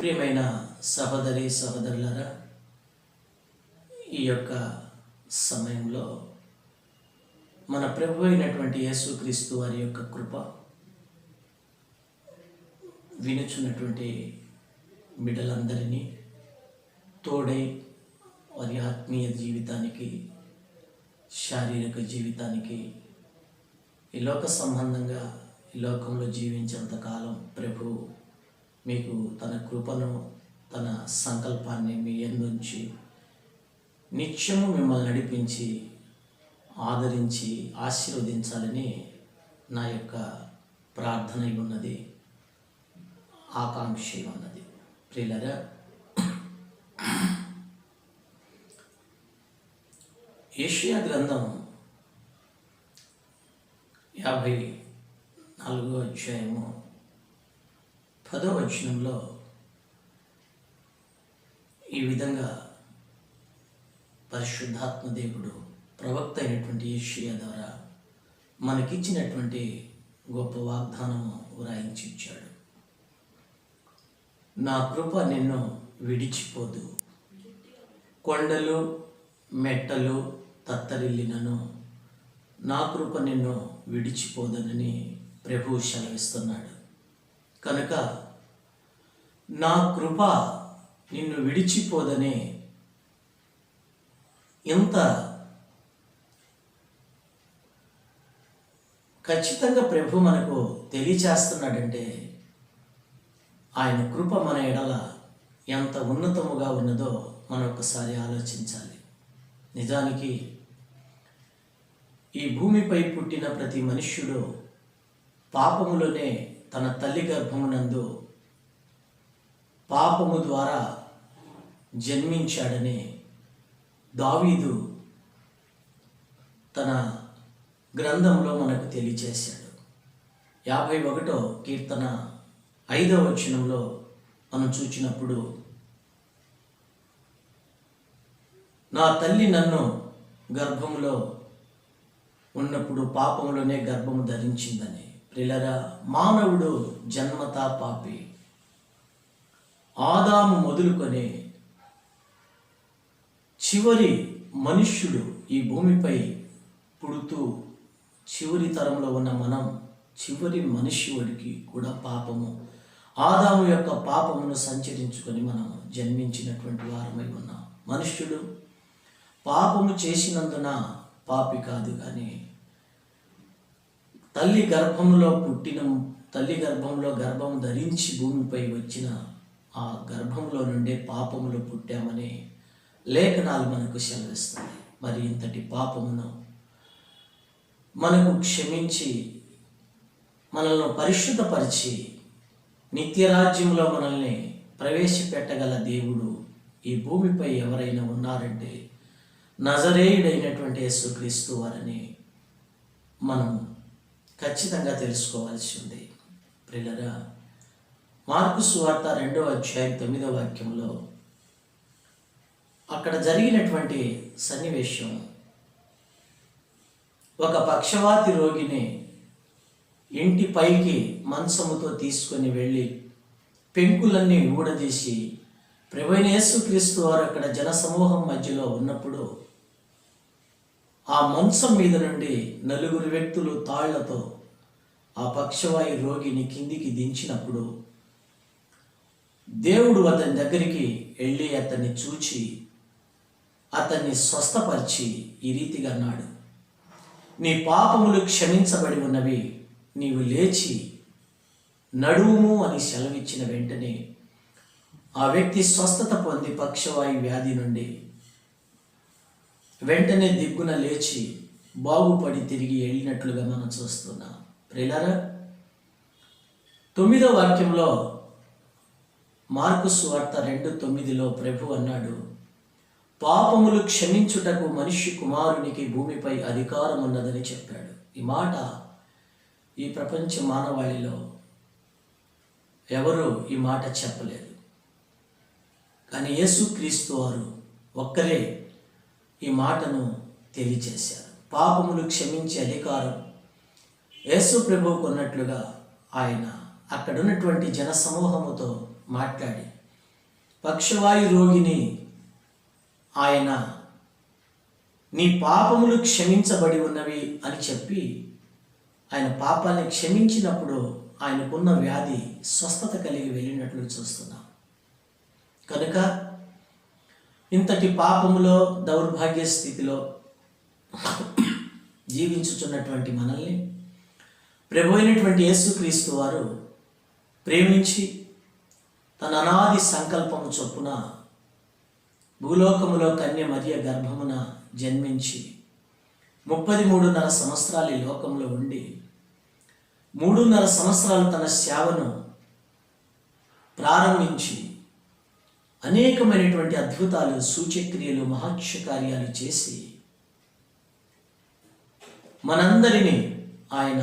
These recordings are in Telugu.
ప్రియమైన సహోదరి సహోదరులారా, ఈ యొక్క సమయంలో మన ప్రభు అయినటువంటి యేసుక్రీస్తు వారి యొక్క కృప వినుచున్నటువంటి బిడ్డలందరినీ తోడై వారి ఆత్మీయ జీవితానికి, శారీరక జీవితానికి, ఈ లోక సంబంధంగా ఈ లోకంలో జీవించేంతకాలం ప్రభు మీకు తన కృపను, తన సంకల్పాన్ని మీ యందుంచి నిత్యము మిమ్మల్ని నడిపించి ఆదరించి ఆశీర్వదించాలని నా యొక్క ప్రార్థన ఉన్నది, ఆకాంక్ష ఉన్నది. ప్రియులారా, యెషయా గ్రంథం 54వ అధ్యాయము 10వ వచనంలో ఈ విధంగా పరిశుద్ధాత్మ దేవుడు ప్రవక్త అయినటువంటి యెషయా ద్వారా మనకిచ్చినటువంటి గొప్ప వాగ్దానము వ్రాయించి ఇచ్చాడు. నా కృప నిన్ను విడిచిపోదు, కొండలు మెట్టలు తత్తరిల్లినను నా కృప నిన్ను విడిచిపోదనని ప్రభువు సెలవిస్తున్నాడు. కనుక నా కృప నిన్ను విడిచిపోదనే ఎంత ఖచ్చితంగా ప్రభు మనకు తెలియచేస్తున్నాడంటే ఆయన కృప మన ఎడల ఎంత ఉన్నతముగా ఉన్నదో మనం ఒకసారి ఆలోచించాలి. నిజానికి ఈ భూమిపై పుట్టిన ప్రతి మనుష్యుడు పాపములోనే తన తల్లి గర్భమునందు పాపము ద్వారా జన్మించాడని దావీదు తన గ్రంథంలో మనకు తెలియచేశాడు. 51వ కీర్తన 5వ వచనంలో మనం చూచినప్పుడు, నా తల్లి నన్ను గర్భములో ఉన్నప్పుడు పాపములోనే గర్భము ధరించిందని. ప్రియులారా, మానవుడు జన్మతా పాపి. ఆదాము మొదలుకొని చివరి మనుష్యుడు ఈ భూమిపై పుడుతూ చివరి తరంలో ఉన్న మనం, చివరి మనుష్యుడికి కూడా పాపము, ఆదాము యొక్క పాపమును సంచరించుకొని మనం జన్మించినటువంటి వారమై ఉన్నాం. మనుష్యుడు పాపము చేసినందున పాపి కాదు, కానీ తల్లి గర్భంలో గర్భం ధరించి భూమిపై వచ్చిన ఆ గర్భంలో నుండే పాపములో పుట్టామని లేఖనాలు మనకు సెలవిస్తాయి. మరి ఇంతటి పాపమును మనకు క్షమించి మనల్ని పరిశుద్ధపరిచి నిత్యరాజ్యంలో మనల్ని ప్రవేశపెట్టగల దేవుడు ఈ భూమిపై ఎవరైనా ఉన్నారంటే నజరేయుడైనటువంటి యేసుక్రీస్తు వారిని మనం ఖచ్చితంగా తెలుసుకోవాల్సి ఉంది. ప్రియులారా, మార్కు సువార్త 2వ అధ్యాయం 9వ వాక్యంలో అక్కడ జరిగినటువంటి సన్నివేశం, ఒక పక్షవాతి రోగిని ఇంటి పైకి మంచముతో తీసుకొని వెళ్ళి పెంకులన్నీ ఊడదీసి ప్రభువైన యేసుక్రీస్తు వారు అక్కడ జనసమూహం మధ్యలో ఉన్నప్పుడు ఆ మంచం మీద నుండి 4 వ్యక్తులు తాళ్లతో ఆ పక్షవాయు రోగిని కిందికి దించినప్పుడు దేవుడు అతని దగ్గరికి వెళ్ళి అతన్ని చూచి అతన్ని స్వస్థపరిచి ఈ రీతిగా అన్నాడు, నీ పాపములు క్షమించబడి ఉన్నవి, నీవు లేచి నడువుము అని సెలవిచ్చిన వెంటనే ఆ వ్యక్తి స్వస్థత పొంది పక్షవాయు వ్యాధి నుండి వెంటనే దిగ్గున లేచి బాగుపడి తిరిగి వెళ్ళినట్లుగా మనం చూస్తున్నాం. ప్రియులారా, 9వ వాక్యంలో మార్కు సువార్త 2:9లో ప్రభు అన్నాడు, పాపములు క్షమించుటకు మనిషి కుమారునికి భూమిపై అధికారం ఉన్నదని చెప్పాడు. ఈ మాట ఈ ప్రపంచ మానవాళిలో ఎవరు ఈ మాట చెప్పలేదు, కానీ యేసుక్రీస్తు వారు ఒక్కరే ఈ మాటను తెలియచేశారు. పాపములు క్షమించే అధికారం యేసు ప్రభువుకు ఉన్నట్లుగా ఆయన అక్కడున్నటువంటి జన సమూహముతో మాట్లాడి పక్షవాయు రోగిని ఆయన నీ పాపములు క్షమించబడి ఉన్నవి అని చెప్పి ఆయన పాపాన్ని క్షమించినప్పుడు ఆయనకున్న వ్యాధి స్వస్థత కలిగి వెళ్ళినట్లు చూస్తున్నాం. కనుక ఇంతటి పాపములో దౌర్భాగ్య స్థితిలో జీవించుచున్నటువంటి మనల్ని ప్రభు అయినటువంటి యేసుక్రీస్తు వారు ప్రేమించి తన అనాది సంకల్పము చొప్పున భూలోకములో కన్య మరియ గర్భమున జన్మించి 33.5 సంవత్సరాలు ఈ లోకంలో ఉండి 3.5 సంవత్సరాలు తన సేవను ప్రారంభించి అనేకమైనటువంటి అద్భుతాలు, సూచక్రియలు, మహత్య కార్యాలు చేసి మనందరినీ ఆయన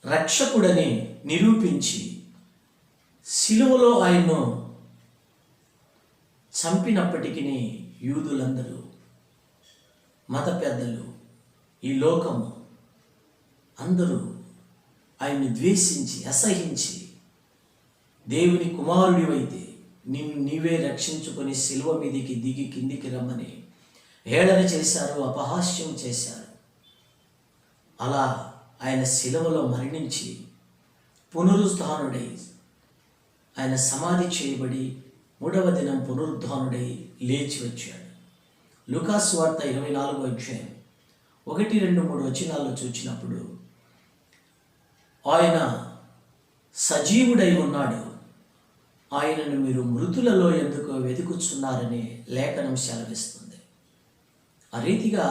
రక్షకుడని నిరూపించి సిలువలో ఆయన్ను చంపినప్పటికీ యూదులందరూ, మత పెద్దలు, ఈ లోకము అందరూ ఆయన్ని ద్వేషించి అసహించి దేవుని కుమారుడివైతే నిన్ను నీవే రక్షించుకొని సిలువ మీదికి దిగి కిందికి రమ్మని హేళన చేశారు, అపహాస్యం చేశారు. అలా ఆయన సిలువలో మరణించి పునరుద్ధానుడై ఆయన సమాధి చేయబడి 3వ దినం పునరుద్ధానుడై లేచి వచ్చాడు. లూకాసు వార్త 24వ అధ్యాయం 1, 2, 3 వచనాల్లో చూచినప్పుడు ఆయన సజీవుడై ఉన్నాడు, ఆయనను మీరు మృతులలో ఎందుకు వెతుకుచున్నారని లేఖనం సెలవిస్తుంది. ఆ రీతిగా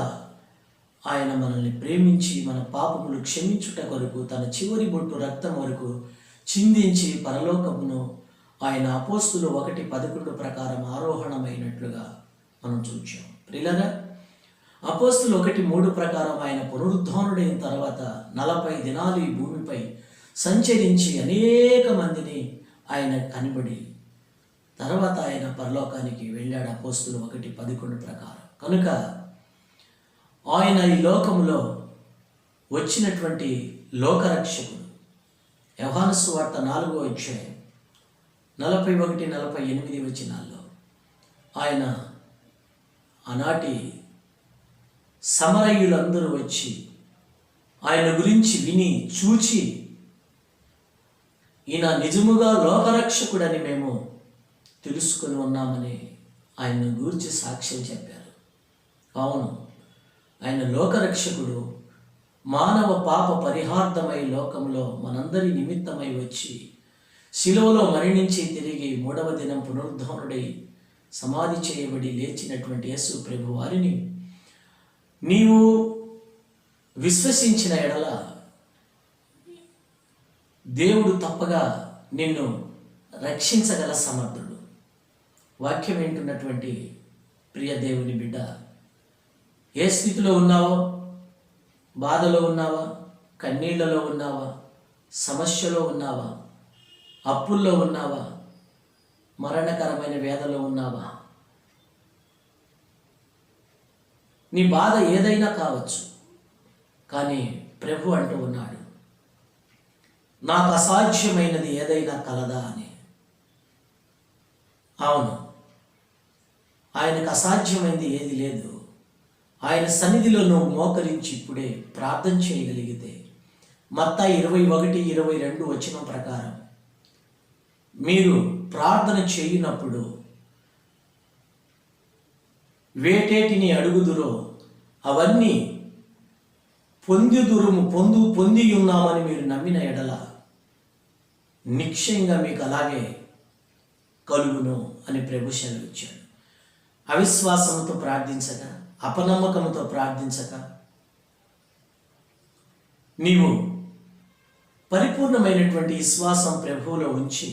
ఆయన మనల్ని ప్రేమించి మన పాపములు క్షమించుట కొరకు తన చివరి బొట్టు రక్తం వరకు చిందించి పరలోకమును ఆయన అపోస్తులు 1:11 ప్రకారం ఆరోహణమైనట్లుగా మనం చూచాం. ప్రియులారా, అపోస్తులు 1:3 ప్రకారం ఆయన పునరుద్ధానుడైన తర్వాత 40 దినాలు ఈ భూమిపై సంచరించి అనేక మందిని ఆయన కనిబడి తర్వాత ఆయన పరలోకానికి వెళ్ళాడు. అపోస్తులు 1:11 ప్రకారం. కనుక ఆయన ఈ లోకములో వచ్చినటువంటి లోకరక్షకుడు. యోహాను సువార్త 4వ అధ్యాయం 41, 48 వచనాల్లో ఆయన ఆనాటి సమరయులందరూ వచ్చి ఆయన గురించి విని చూచి ఈయన నిజముగా లోకరక్షకుడని మేము తెలుసుకొని ఉన్నామని ఆయన్ను గూర్చి సాక్ష్యం చెప్పారు. అవును, ఆయన లోకరక్షకుడు, మానవ పాప పరిహార్థమై లోకంలో మనందరి నిమిత్తమై వచ్చి శిలువలో మరణించి తిరిగి 3వ దినం పునరుద్ధానుడై సమాధి చేయబడి లేచినటువంటి యేసు ప్రభు వారిని నీవు విశ్వసించిన ఎడల దేవుడు తప్పగా నిన్ను రక్షించగల సమర్థుడు. వాక్యం వింటున్నటువంటి ప్రియ దేవుని బిడ్డ, ఏ స్థితిలో ఉన్నావో, బాధలో ఉన్నావా, కన్నీళ్లలో ఉన్నావా, సమస్యలో ఉన్నావా, అప్పుల్లో ఉన్నావా, మరణకరమైన వేదలో ఉన్నావా, నీ బాధ ఏదైనా కావచ్చు, కానీ ప్రభు అంటూ ఉన్నాడు, నాకు అసాధ్యమైనది ఏదైనా కలదా అని. అవును, ఆయనకు అసాధ్యమైనది ఏది లేదు. ఆయన సన్నిధిలో నువ్వు మోకరించి ఇప్పుడే ప్రార్థన చేయగలిగితే మత్తయి 21:22 వచనం ప్రకారం మీరు ప్రార్థన చేయనప్పుడు వేటేటిని అడుగుదురో అవన్నీ పొంది ఉన్నామని మీరు నమ్మిన ఎడల నిశ్చయంగా మీకు అలాగే కలుగును అని ప్రభు సెలవిచ్చాడు. అవిశ్వాసంతో ప్రార్థించక, అపనమ్మకంతో ప్రార్థించక, నీవు పరిపూర్ణమైనటువంటి విశ్వాసం ప్రభువులో ఉంచి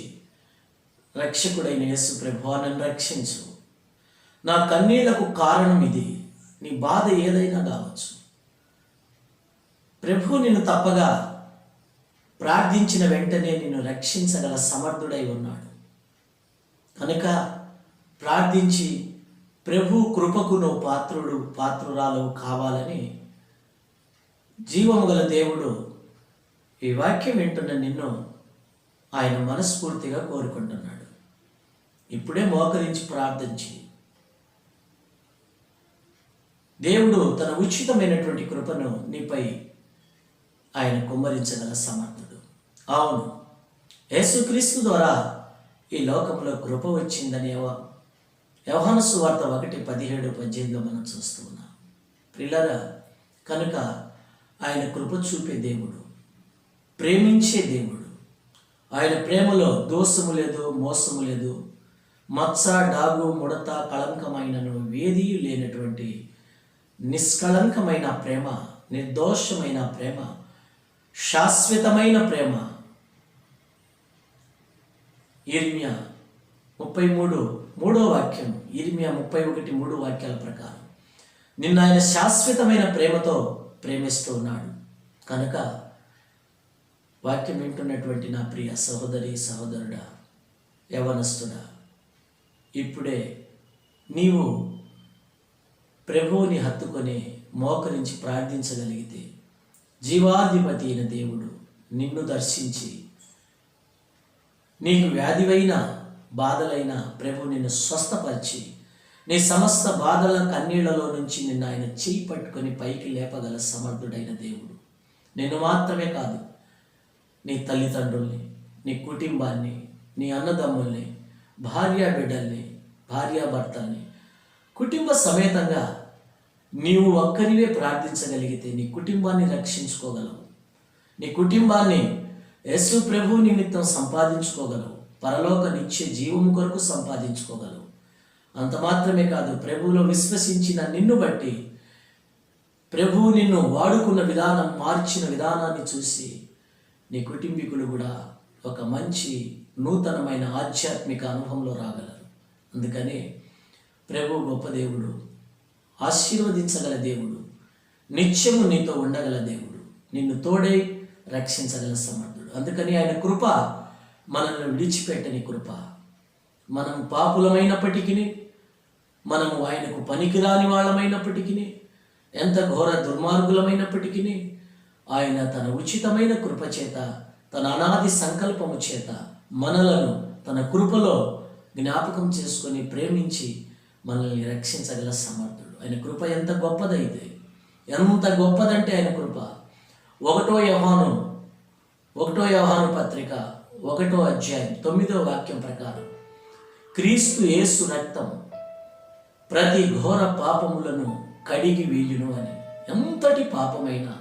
రక్షకుడైన యేసు ప్రభువా నన్ను రక్షించు, నా కన్నీళ్లకు కారణం ఇది, నీ బాధ ఏదైనా కావచ్చు, ప్రభు నిన్ను తప్పగా ప్రార్థించిన వెంటనే నిన్ను రక్షించగల సమర్థుడై ఉన్నాడు. కనుక ప్రార్థించి ప్రభు కృపకు నువ్వు పాత్రురాలు కావాలని జీవము గల దేవుడు ఈ వాక్యం వింటున్న నిన్ను ఆయన మనస్ఫూర్తిగా కోరుకుంటున్నాడు. ఇప్పుడే మోకరించి ప్రార్థించి దేవుడు తన ఉచితమైనటువంటి కృపను నీపై ఆయన కుమ్మరించగల సమర్థుడు. అవును, యేసుక్రీస్తు ద్వారా ఈ లోకంలో కృప వచ్చిందని యోహాను సువార్త 1:17-18 మనం చూస్తూ ఉన్నాం. ప్రియులారా, కనుక ఆయన కృప చూపే దేవుడు, ప్రేమించే దేవుడు. ఆయన ప్రేమలో దోషము లేదు, మోసము లేదు, మచ్చ, డాగు, ముడత, కళంకమైనను వేదియు లేనటువంటి నిష్కళంకమైన ప్రేమ, నిర్దోషమైన ప్రేమ, శాశ్వతమైన ప్రేమ. ఇర్మియా 33:3 ఇర్మియా 31:3 వాక్యాల ప్రకారం నిన్న ఆయన శాశ్వతమైన ప్రేమతో ప్రేమిస్తూ ఉన్నాడు. కనుక వాక్యం వింటున్నటువంటి నా ప్రియ సహోదరి, సహోదరుడా, యవనస్తుడా, ఇప్పుడే నీవు ప్రభువుని హత్తుకొని మోకరించి ప్రార్థించగలిగితే జీవాధిపతి అయిన దేవుడు నిన్ను దర్శించి నీకు వ్యాధివైన బాధలైన ప్రభు నిన్ను స్వస్థపరిచి నీ సమస్త బాధల కన్నీళ్లలో నుంచి నిన్ను ఆయన చేయి పట్టుకొని పైకి లేపగల సమర్థుడైన దేవుడు. నిన్ను మాత్రమే కాదు, నీ తల్లిదండ్రుల్ని, నీ కుటుంబాన్ని, నీ అన్నదమ్ముల్ని, భార్యాబిడ్డల్ని, భార్యాభర్తల్ని, కుటుంబ సమేతంగా నీవు ఒక్కరివే ప్రార్థించగలిగితే నీ కుటుంబాన్ని రక్షించుకోగలవు. నీ కుటుంబాన్ని యేసు ప్రభు నిమిత్తం సంపాదించుకోగలవు. పరలోక నిత్య జీవము కొరకు సంపాదించుకోగలవు. అంత మాత్రమే కాదు, ప్రభువులో విశ్వసించిన నిన్ను బట్టి ప్రభువు నిన్ను వాడుకున్న విధానం, మార్చిన విధానాన్ని చూసి నీ కుటుంబీకులు కూడా ఒక మంచి నూతనమైన ఆధ్యాత్మిక అనుభవంలో రాగలరు. అందుకని ప్రభు గొప్ప దేవుడు, ఆశీర్వదించగల దేవుడు, నిత్యము నీతో ఉండగల దేవుడు, నిన్ను తోడై రక్షించగల సమర్థుడు. అందుకని ఆయన కృప మనల్ని విడిచిపెట్టని కృప. మనం పాపులమైనప్పటికీ, మనము ఆయనకు పనికిరాని వాళ్ళమైనప్పటికీ, ఎంత ఘోర దుర్మార్గులమైనప్పటికీ ఆయన తన ఉచితమైన కృప చేత, తన అనాది సంకల్పము చేత మనలను తన కృపలో జ్ఞాపకం చేసుకొని ప్రేమించి మనల్ని రక్షించగల సమర్థుడు. ఆయన కృప ఎంత గొప్పదైతే, ఎంత గొప్పదంటే ఆయన కృప. 1 యోహాను పత్రిక 1వ అధ్యాయం 9వ వాక్యం ప్రకారం క్రీస్తు యేసు రక్తం ప్రతి ఘోర పాపములను కడిగి వీయును అని. ఎంతటి పాపమైనా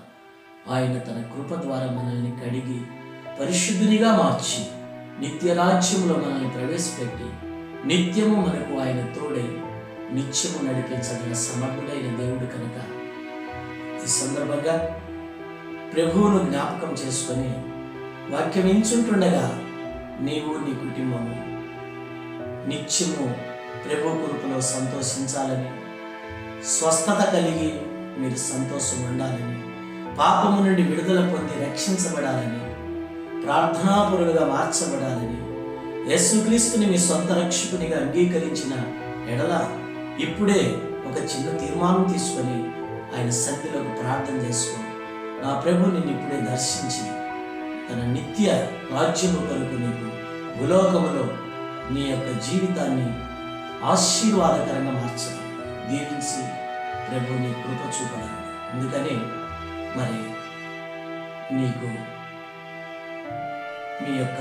ఆయన తన కృప ద్వారా మనల్ని కడిగి పరిశుద్ధునిగా మార్చి నిత్య రాజ్యంలో మనల్ని ప్రవేశపెట్టి నిత్యము మనకు ఆయన తోడై నిత్యము నడిపించగల సమర్థుడైన దేవుడు. కనుక ఈ సందర్భంగా ప్రభువును జ్ఞాపకం చేసుకొని వాక్యం ఎంచుంటుండగా నీవు, నీ కుటుంబము నిత్యము ప్రభు కృపలో సంతోషించాలని, స్వస్థత కలిగి మీరు సంతోషం ఉండాలని, పాపము నుండి విడుదల పొంది రక్షించబడాలని, ప్రార్థనాపరులుగా మార్చబడాలని, యేసుక్రీస్తుని మీ సొంత రక్షకునిగా అంగీకరించిన ఎడల ఇప్పుడే ఒక చిన్న తీర్మానం తీసుకొని ఆయన సన్నిధిలోకి ప్రార్థన చేసుకో. నా ప్రభు నిన్ను ఇప్పుడే దర్శించి తన నిత్య రాజ్యము కొరకు నీకు భూలోకములో నీ యొక్క జీవితాన్ని ఆశీర్వాదకరంగా మార్చాలి, దీవించి ప్రభు నీ కృప చూపగలడు. అందుకనే మరి నీకు మీ యొక్క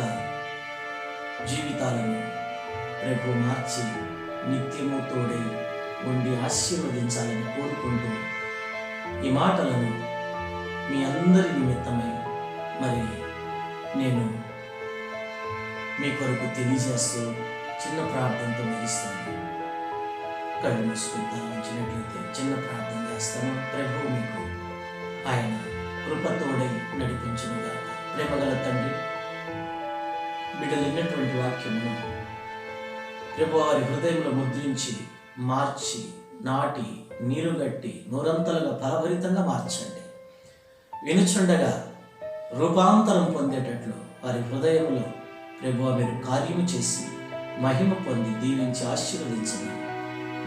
జీవితాలను ప్రభు మార్చి నిత్యము తోడై ఉండి ఆశీర్వదించాలని కోరుకుంటూ ఈ మాటలను మీ అందరి నిమిత్తమై మరి నేను మీ కొరకు తెలియజేస్తూ చిన్న ప్రార్థనతో ముగిస్తాను. కళ్ళు మూసుకుని తలంచినట్లయితే చిన్న ప్రార్థన చేస్తాను. ప్రభు మీకు ఆయన కృపతోడై నడిపించునుగాక. ప్రేమగల తండ్రి, బిడ్డలు విన్నటువంటి వాక్యమును ప్రభు వారి హృదయంలో ముద్రించి, మార్చి, నాటి, నీరుగట్టి, నూరంతలుగా ఫలభరితంగా మార్చండి. వినుచుండగా రూపాంతరం పొందేటట్లు వారి హృదయంలో ప్రభువా మీరు కార్యము చేసి మహిమ పొంది దీవించి ఆశీర్వదించండి.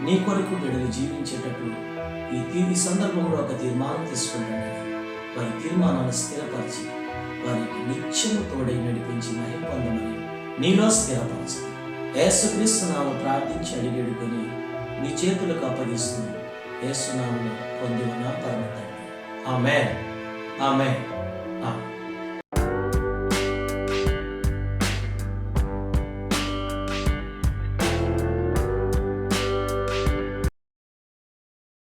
నీ కొరకు బిడ్డలు జీవించేటట్లు ఈ సందర్భంలో ఒక తీర్మానం తీసుకుంటాడని వారి తీర్మానాన్ని స్థిరపరిచి వారికి నిత్యము తోడై నడిపించి మహిమ పొందమని నీలో స్థిరపరచండి. యేసుక్రీస్తు నామమున ప్రార్థించి అడిగేడుకొని నీ చేతులకు అప్పగిస్తూ యేసు నామమున పొంది ఉన్న పరమ తండ్రి. ఆమేన్. ఆమేన్. ఆమేన్.